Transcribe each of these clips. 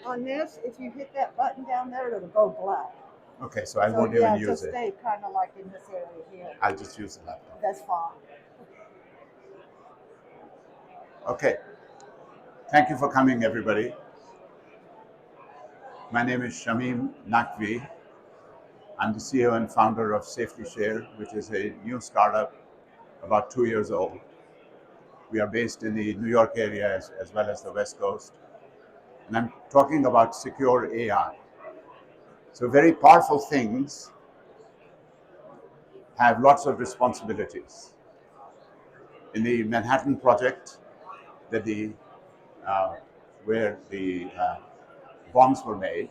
On this, if you hit that button down there, it'll go black. Okay, so I So won't yeah, even use just it. stay kind of like in this area here. I'll just use the laptop. That's fine. Okay. Thank you for coming, everybody. My name is Shamim Naqvi. I'm the CEO and founder of SafetyShare, which is a new startup about 2 years old. We are based in the New York area as well as the West Coast. And I'm talking about secure AI. So very powerful things have lots of responsibilities. In the Manhattan Project, that where the bombs were made,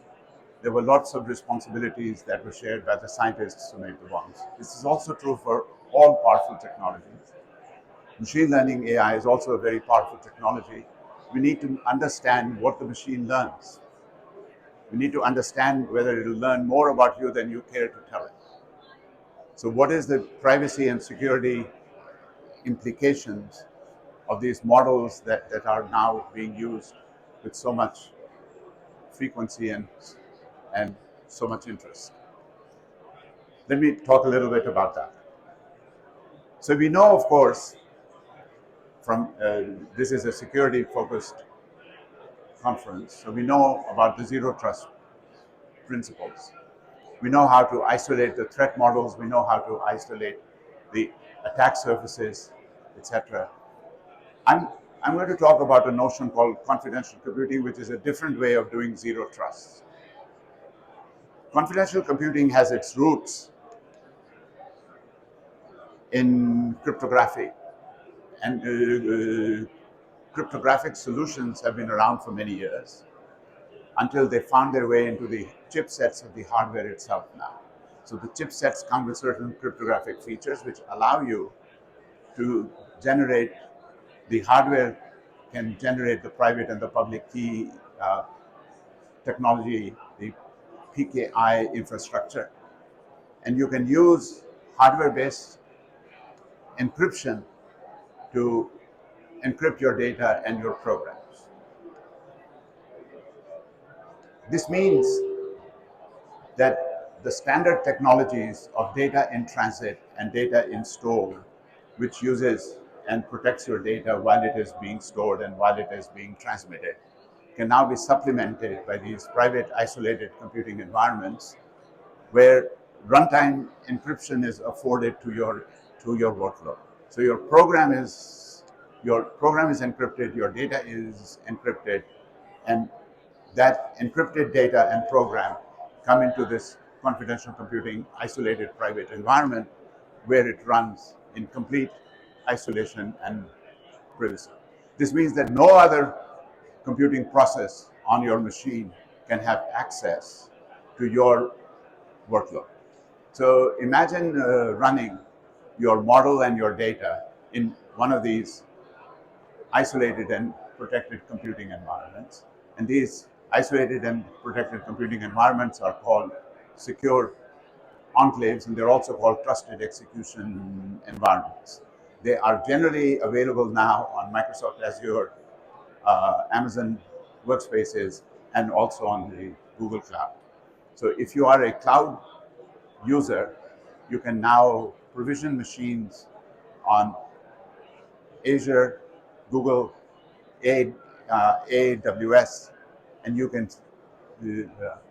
there were lots of responsibilities that were shared by the scientists who made the bombs. This is also true for all powerful technologies. Machine learning AI is also a very powerful technology. We need to understand what the machine learns. We need to understand whether it will learn more about you than you care to tell it. So what is the privacy and security implications of these models that are now being used with so much frequency and so much interest? Let me talk a little bit about that. So we know, of course, from this is a security-focused conference, so we know about the zero trust principles. We know how to isolate the threat models. We know how to isolate the attack surfaces, etc. I'm going to talk about a notion called confidential computing, which is a different way of doing zero trust. Confidential computing has its roots in cryptography, and cryptographic solutions have been around for many years until they found their way into the chipsets of the hardware itself now. So the chipsets come with certain cryptographic features which allow you to generate, the hardware can generate the private and the public key technology, the PKI infrastructure. And you can use hardware-based encryption to encrypt your data and your programs. This means that the standard technologies of data in transit and data in store, which uses and protects your data while it is being stored and while it is being transmitted, can now be supplemented by these private isolated computing environments where runtime encryption is afforded to your workload. So your program is encrypted, your data is encrypted, and that encrypted data and program come into this confidential computing isolated private environment where it runs in complete isolation and privacy. This means that no other computing process on your machine can have access to your workload. So imagine running your model and your data in one of these isolated and protected computing environments. And these isolated and protected computing environments are called secure enclaves, and they're also called trusted execution environments. They are generally available now on Microsoft Azure, Amazon Workspaces, and also on the Google Cloud. So if you are a cloud user, you can now provision machines on Azure, Google, AWS, and you can,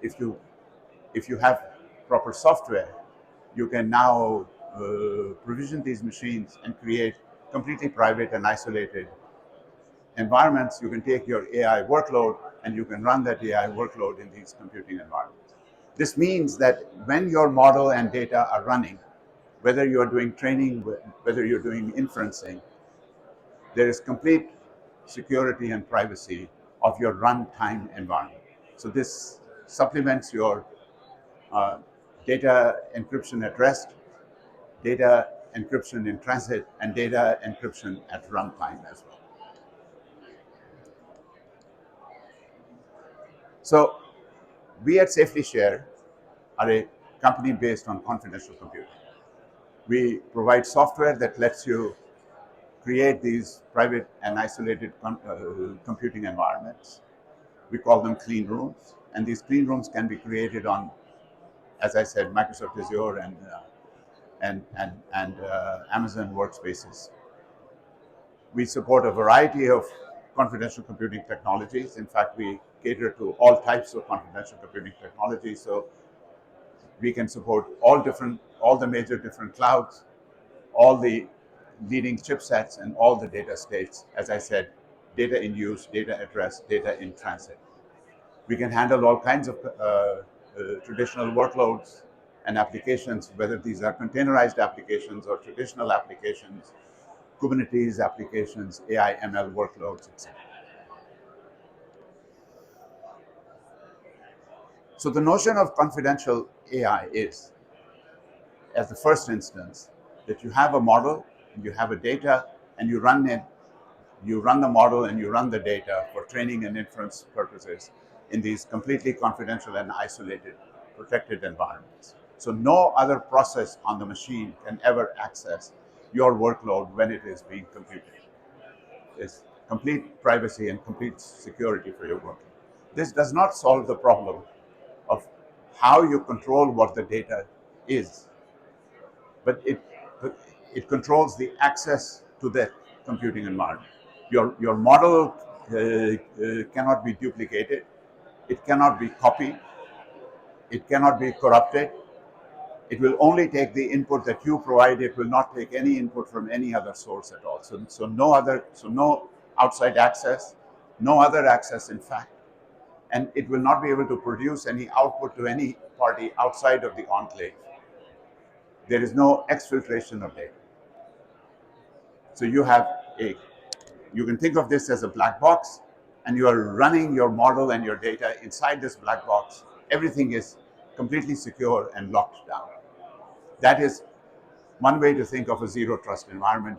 if you have proper software, you can now provision these machines and create completely private and isolated environments. You can take your AI workload and you can run that AI workload in these computing environments. This means that when your model and data are running, whether you're doing training, whether you're doing inferencing, there is complete security and privacy of your runtime environment. So this supplements your data encryption at rest, data encryption in transit, and data encryption at runtime as well. So we at SafetyShare are a company based on confidential computing. We provide software that lets you create these private and isolated computing environments. We call them clean rooms, and these clean rooms can be created on, as I said, Microsoft Azure and Amazon workspaces. We support a variety of confidential computing technologies. In fact, we cater to all types of confidential computing technologies. So we can support all the major different clouds, all the leading chipsets, and all the data states. As I said, data in use, data at rest, data in transit. We can handle all kinds of traditional workloads and applications, whether these are containerized applications or traditional applications, Kubernetes applications, AI, ML workloads, etc. So the notion of confidential AI is, as the first instance, that you have a model, you have a data, and you run it. You run the model and you run the data for training and inference purposes in these completely confidential and isolated, protected environments. So no other process on the machine can ever access your workload when it is being computed. It's complete privacy and complete security for your workload. This does not solve the problem of how you control what the data is, but it controls the access to that computing environment. Your model cannot be duplicated, it cannot be copied, it cannot be corrupted. It will only take the input that you provide. It will not take any input from any other source at all. So no outside access, no other access, in fact, and it will not be able to produce any output to any party outside of the enclave. There is no exfiltration of data. So you can think of this as a black box, and you are running your model and your data inside this black box. Everything is completely secure and locked down. That is one way to think of a zero trust environment.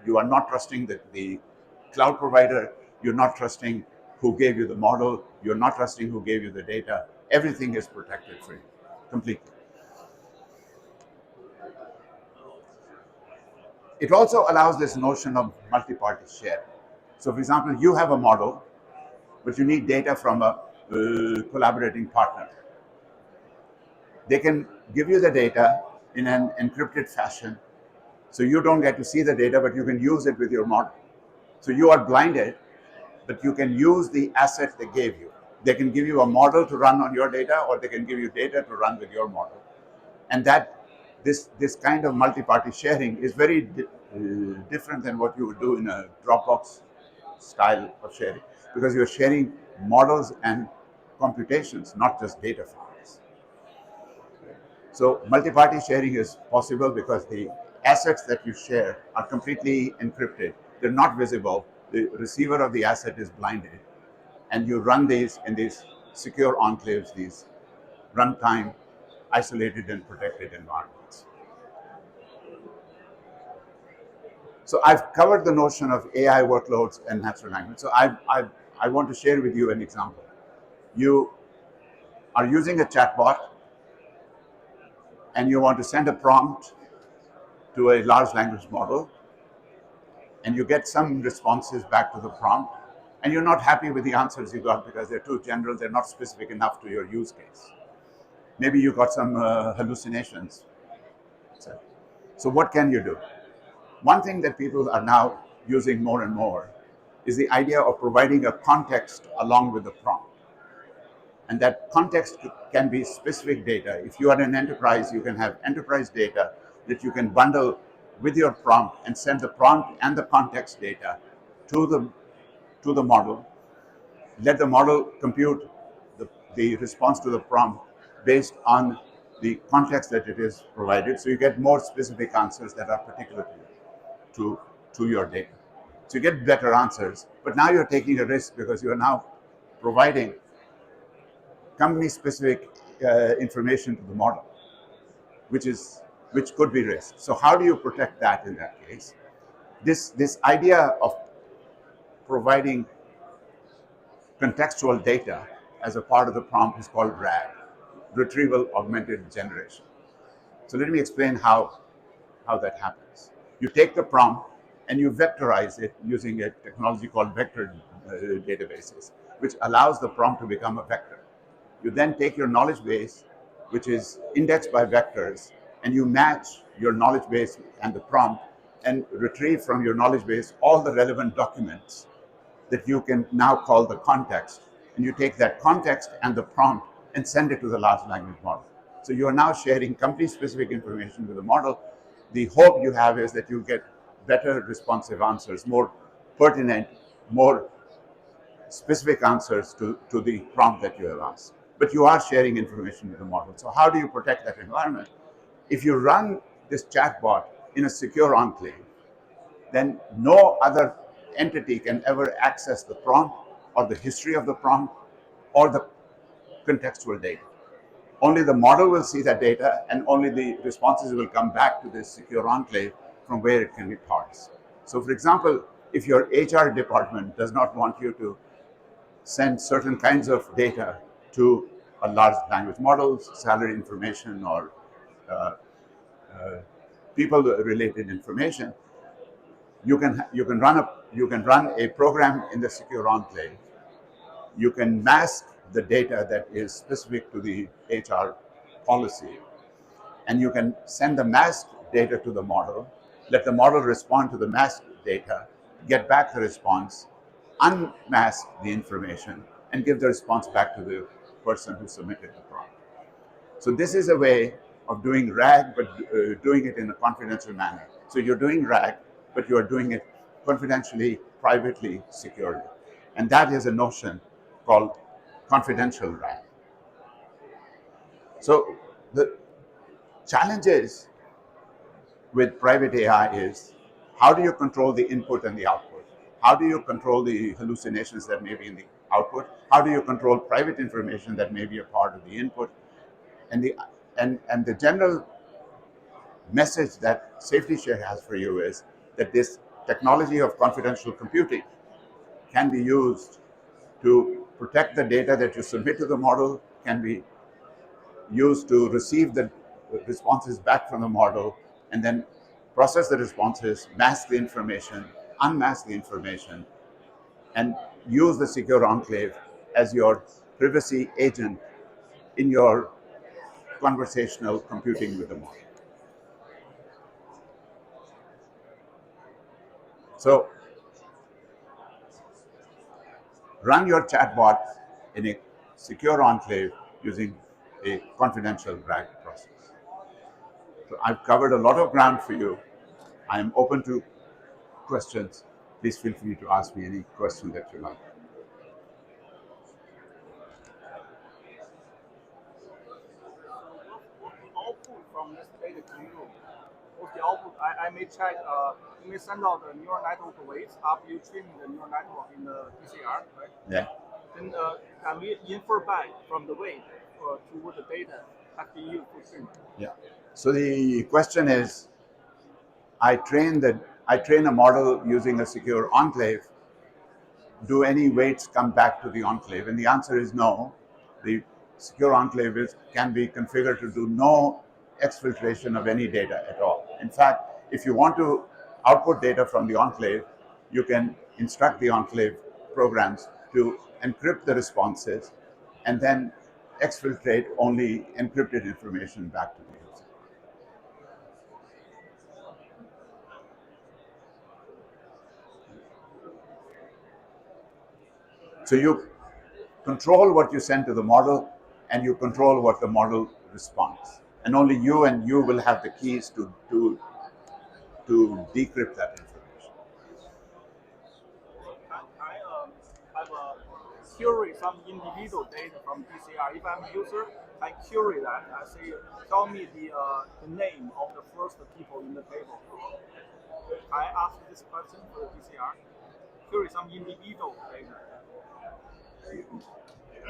You are not trusting the cloud provider, you're not trusting who gave you the model, you're not trusting who gave you the data. Everything is protected for you completely. It also allows this notion of multi-party share. So, for example, you have a model, but you need data from a collaborating partner. They can give you the data in an encrypted fashion, so you don't get to see the data, but you can use it with your model. So you are blinded, but you can use the asset they gave you. They can give you a model to run on your data, or they can give you data to run with your model. And that this kind of multi-party sharing is very different than what you would do in a Dropbox style of sharing, because you're sharing models and computations, not just data files. So multi-party sharing is possible because the assets that you share are completely encrypted. They're not visible. The receiver of the asset is blinded, and you run these in these secure enclaves, these runtime, isolated and protected environments. So I've covered the notion of AI workloads and natural language. So I want to share with you an example. You are using a chatbot and you want to send a prompt to a large language model, and you get some responses back to the prompt, and you're not happy with the answers you got because they're too general, they're not specific enough to your use case. Maybe you got some hallucinations. So what can you do? One thing that people are now using more and more is the idea of providing a context along with the prompt. And that context can be specific data. If you are an enterprise, you can have enterprise data that you can bundle with your prompt and send the prompt and the context data to the model. Let the model compute the response to the prompt based on the context that it is provided. So you get more specific answers that are particular to your data. So you get better answers, but now you're taking a risk because you are now providing company-specific information to the model, which could be risk. So how do you protect that in that case? This idea of providing contextual data as a part of the prompt is called RAG, Retrieval Augmented Generation. So let me explain how that happens. You take the prompt and you vectorize it using a technology called vector databases. which allows the prompt to become a vector. You then take your knowledge base, which is indexed by vectors, and you match your knowledge base and the prompt and retrieve from your knowledge base all the relevant documents that you can now call the context. And you take that context and the prompt and send it to the large language model. So you are now sharing company-specific information with the model. The hope you have is that you get better responsive answers, more pertinent, more specific answers to the prompt that you have asked. But you are sharing information with the model. So how do you protect that environment? If you run this chatbot in a secure enclave, then no other entity can ever access the prompt or the history of the prompt or the contextual data. Only the model will see that data, and only the responses will come back to this secure enclave from where it can be parsed. So, for example, if your HR department does not want you to send certain kinds of data to a large language models, salary information, or people-related information, you can run a program in the secure enclave. You can mask the data that is specific to the HR policy, and you can send the masked data to the model, let the model respond to the masked data, get back the response, unmask the information, and give the response back to the person who submitted the prompt. So this is a way of doing RAG, but doing it in a confidential manner. So you're doing RAG, but you are doing it confidentially, privately, securely. And that is a notion called confidential RAG. So the challenges with private AI is, how do you control the input and the output? How do you control the hallucinations that may be in the output? How do you control private information that may be a part of the input? And the general message that Safety Share has for you is that this technology of confidential computing can be used to protect the data that you submit to the model, can be used to receive the responses back from the model, and then process the responses, mask the information, unmask the information, and use the secure enclave as your privacy agent in your conversational computing with the model. So run your chatbot in a secure enclave using a confidential RAG process. So I've covered a lot of ground for you. I'm open to questions. Please feel free to ask me any question that you like. What's the output from this data to you? What's the output? I may check, you may send out the neural network weights after you training the neural network in the PCR, right? Yeah. Then can we infer back from the weight to what the data after you for training? Yeah. So the question is, I train a model using a secure enclave. Do any weights come back to the enclave? And the answer is no. The secure enclave can be configured to do no exfiltration of any data at all. In fact, if you want to output data from the enclave, you can instruct the enclave programs to encrypt the responses and then exfiltrate only encrypted information back to the user. So you control what you send to the model, and you control what the model responds. And only you will have the keys to decrypt that information. I have a query some individual data from PCR. If I'm a user, I query that. I say, tell me the name of the first people in the table. I ask this question for the PCR. Query some individual data.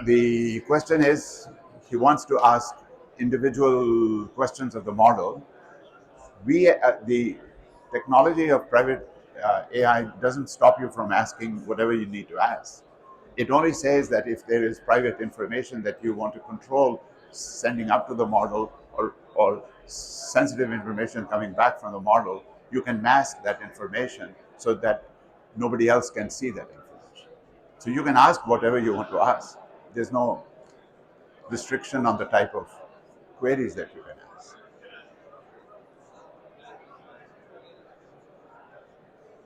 The question is, he wants to ask individual questions of the model. The technology of private AI doesn't stop you from asking whatever you need to ask. It only says that if there is private information that you want to control sending up to the model, or sensitive information coming back from the model, you can mask that information so that nobody else can see that information. So you can ask whatever you want to ask. There's no restriction on the type of queries that you can ask.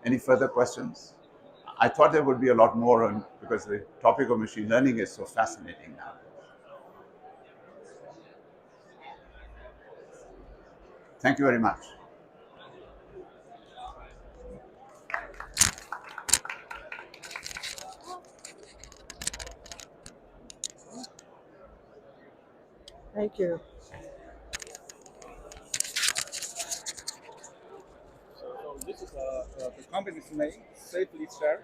Any further questions? I thought there would be a lot more on, because the topic of machine learning is so fascinating now. Thank you very much. Thank you. So this is the company's name, Safely Share.